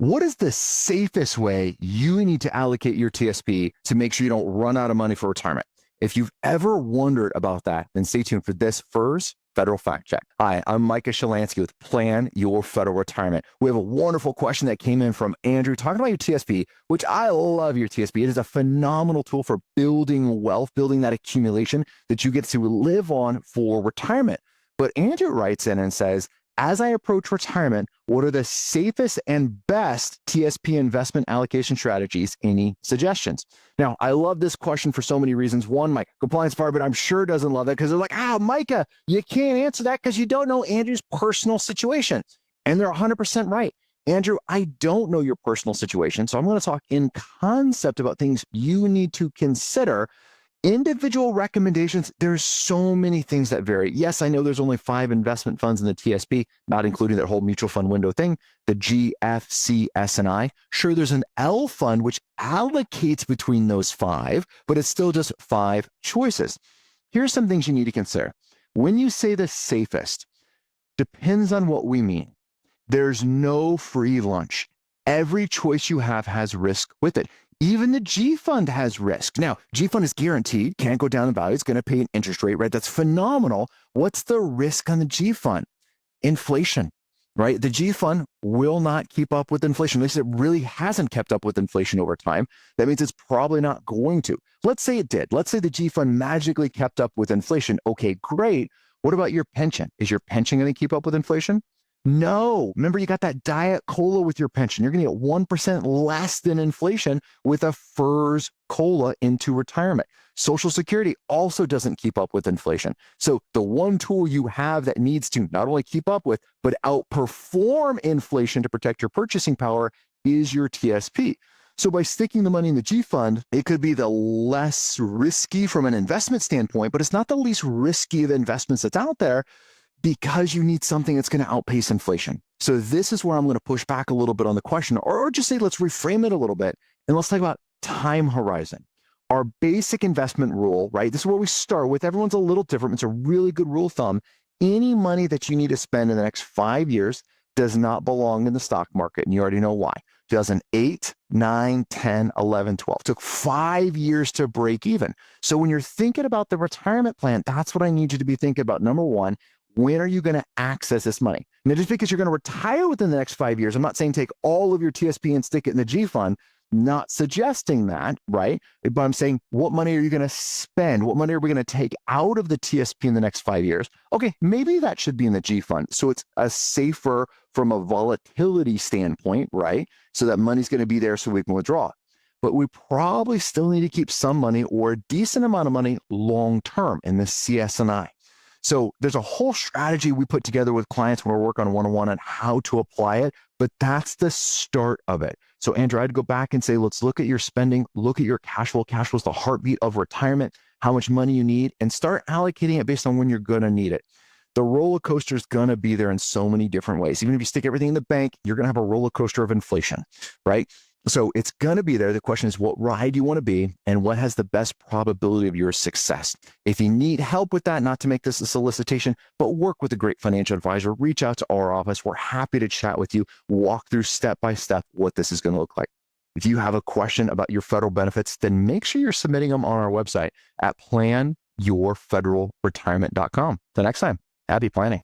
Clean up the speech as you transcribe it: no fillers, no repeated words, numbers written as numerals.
What is the safest way you need to allocate your TSP to make sure you don't run out of money for retirement? If you've ever wondered about that, then stay tuned for this first federal fact check. Hi, I'm Micah Shalansky with Plan Your Federal Retirement. We have a wonderful question that came in from Andrew talking about your TSP, which I love your TSP. It is a phenomenal tool for building wealth, building that accumulation that you get to live on for retirement. But Andrew writes in and says, as I approach retirement, what are the safest and best TSP investment allocation strategies? Any suggestions? Now, I love this question for so many reasons. One, my compliance department, I'm sure doesn't love it because they're like, Micah, you can't answer that because you don't know Andrew's personal situation. And they're 100% right. Andrew, I don't know your personal situation. So I'm going to talk in concept about things you need to consider. Individual recommendations, there's so many things that vary. Yes, I know there's only 5 investment funds in the TSP, not including that whole mutual fund window thing, the G, F, C, S, and I. Sure, there's an L fund which allocates between those 5, but it's still just 5 choices. Here's some things you need to consider. When you say the safest, depends on what we mean. There's no free lunch. Every choice you have has risk with it. Even the G fund has risk. Now, G fund is guaranteed, can't go down in value. It's going to pay an interest rate, right? That's phenomenal. What's the risk on the G fund? Inflation, right? The G fund will not keep up with inflation. At least it really hasn't kept up with inflation over time. That means it's probably not going to. Let's say it did. Let's say the G fund magically kept up with inflation. Okay, great. What about your pension? Is your pension going to keep up with inflation? No. Remember, you got that diet cola with your pension. You're going to get 1% less than inflation with a FERS cola into retirement. Social Security also doesn't keep up with inflation. So the one tool you have that needs to not only keep up with, but outperform inflation to protect your purchasing power is your TSP. So by sticking the money in the G fund, it could be the less risky from an investment standpoint, but it's not the least risky of investments that's out there, because you need something that's going to outpace inflation. So this is where I'm going to push back a little bit on the question, or just say, let's reframe it a little bit. And let's talk about time horizon. Our basic investment rule, right? This is where we start with. Everyone's a little different. It's a really good rule of thumb. Any money that you need to spend in the next 5 years does not belong in the stock market. And you already know why. 2008, 9, 10, 11, 12. Took 5 years to break even. So when you're thinking about the retirement plan, that's what I need you to be thinking about. Number one, when are you going to access this money? Now, just because you're going to retire within the next 5 years, I'm not saying take all of your TSP and stick it in the G fund, not suggesting that, right? But I'm saying, what money are you going to spend? What money are we going to take out of the TSP in the next 5 years? Okay, maybe that should be in the G fund. So it's a safer from a volatility standpoint, right? So that money's going to be there so we can withdraw. But we probably still need to keep some money or a decent amount of money long-term in the CS&I. So there's a whole strategy we put together with clients when we work on one-on-one on how to apply it, but that's the start of it. So Andrew, I'd go back and say, let's look at your spending, look at your cash flow. Cash flow is the heartbeat of retirement, how much money you need, and start allocating it based on when you're going to need it. The roller coaster is going to be there in so many different ways. Even if you stick everything in the bank, you're going to have a roller coaster of inflation, right? So it's going to be there. The question is, what ride do you want to be and what has the best probability of your success? If you need help with that, not to make this a solicitation, but work with a great financial advisor, reach out to our office. We're happy to chat with you, walk through step by step what this is going to look like. If you have a question about your federal benefits, then make sure you're submitting them on our website at planyourfederalretirement.com. Till next time, happy planning.